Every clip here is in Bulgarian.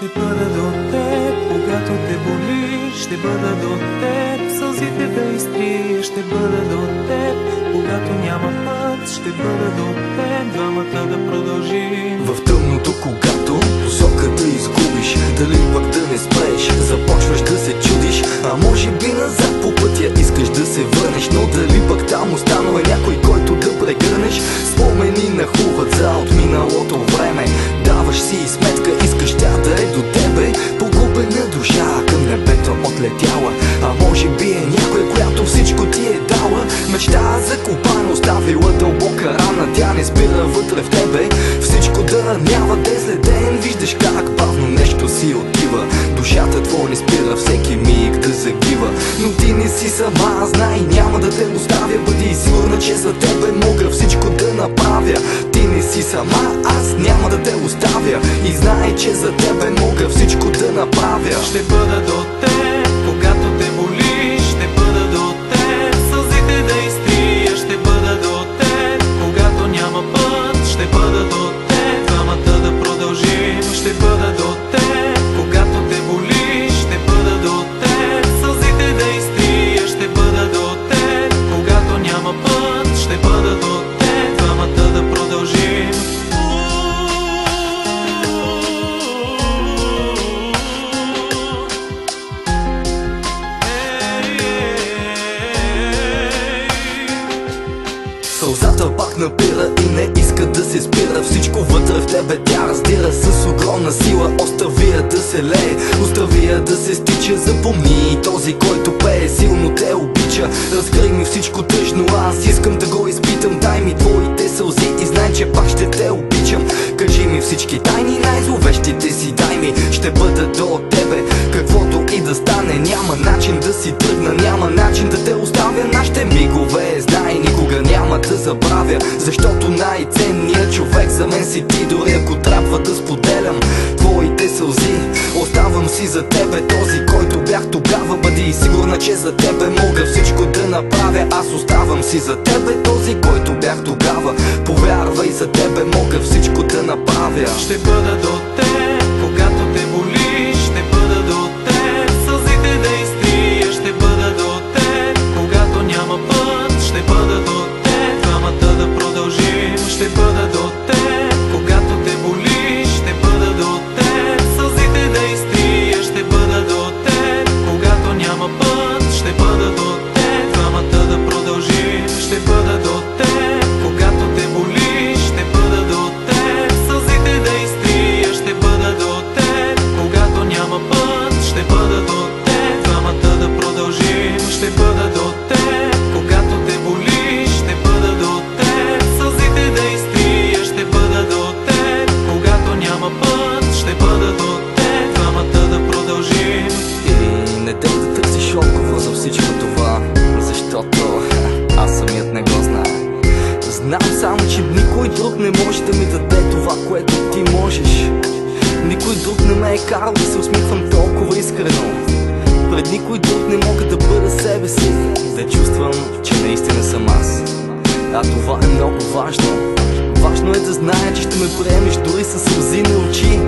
Ще бъда до теб, когато те боли. Ще бъда до теб, сълзите да изтрия. Ще бъда до теб, когато няма път. Ще бъда до теб, двамата да продължим. В тъмното, когато посоката изгубиш, дали пък да не спреш, започваш да се чудиш. А може би назад по пътя искаш да се върнеш, но дали пък там останал е някой, който да прегърнеш. Спомени нахлуват за от миналото време. Даваш си сметка, искаш тя да е до тебе. Погубена душа към небето отлетяла. А може би е някой, която всичко ти е дала. Мечта закопана, оставила дълбока рана. Тя не спира вътре в тебе, всичко да ранява. Ден след ден виждаш как бавно нещо си отива. Душата твоя не спира всеки миг да загива. Но ти не си сама, знай, няма да те оставя. Бъди сигурна, че за тебе мога всичко да направя. Ти не си сама, аз няма да те оставя. И знай, че за тебе мога всичко да направя. Ще бъда до теб, когато те боли. Ще бъда до теб, сълзите да изтрия. Ще бъда до теб, когато няма път. Ще бъда до теб, двамата да продължим. Ще бъда до теб, когато те боли. Ще бъда до теб, сълзите да изтрия. Ще бъда до теб, когато няма път. Ще бъда до теб, двамата да продължим. Сълзата пак напира и не иска да се спира. Всичко вътре в тебе тя раздира с огромна сила. Остави я да се лее, остави я да се стича. Запомни, този, който пее, силно те обича. Разкрий ми всичко тъжно, аз искам да го изпитам. Дай ми твоите сълзи и знай, че пак ще те обичам. Кажи ми всички тайни, най-зловещите си дай ми. Ще бъда до тебе, каквото и да стане. Няма начин да си тръгна, няма начин да те оставя. Нашите мигове, знай, никога няма да забравя. Защото най-ценният човек за мен си ти. Дори ако трябва да споделям твоите сълзи, оставам си за тебе, този, който бях тогава. Бъди сигурна, че за тебе мога всичко да направя. Аз оставам си за тебе, този, който бях тогава. Повярвай, за тебе мога всичко да направя. Ще бъда до теб, когато те боли. Ще бъда до теб, сълзите да изтрия. Ще бъда до теб, когато няма път. Ще бъда до теб, двамата да продължим. Ще бъда до теб, когато те боли. Ще бъда до теб, сълзите да изтрия. Ще бъда до теб, когато няма път. Ще бъда до теб, двамата да продължим. Ще бъда до теб, когато те боли. Ще бъда до теб, сълзите да изтрия. Ще бъда до теб, когато няма път. Ще бъда до теб, двамата да продължим. Ще бъда до теб, когато те боли. Ще бъда до теб, сълзите да изтрия. Ще бъда до теб, когато няма път. Ще бъда до теб, двамата да продължим. И не дей да търсиш отговор за всичко това, защото аз самият не го знам. Знам само, че никой друг не може да ми даде това, което ти можеш. Никой друг не ме е карал да се усмихвам толкова искрено. Пред никой друг не мога да бъда себе си, да чувствам, че наистина съм аз. А това е много важно. Важно е да зная, че ще ме приемеш дори със сълзи на очи.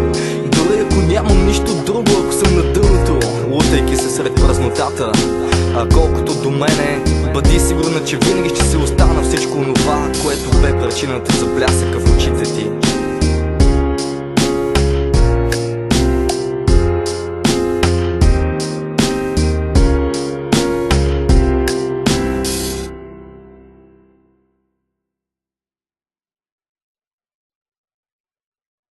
Дори ако нямам нищо друго, ако съм на дъното, лутайки се сред празнотата. А колкото до мене, бъди сигурна, че винаги ще се остана всичко онова, което бе причината за блясъка в очите ти.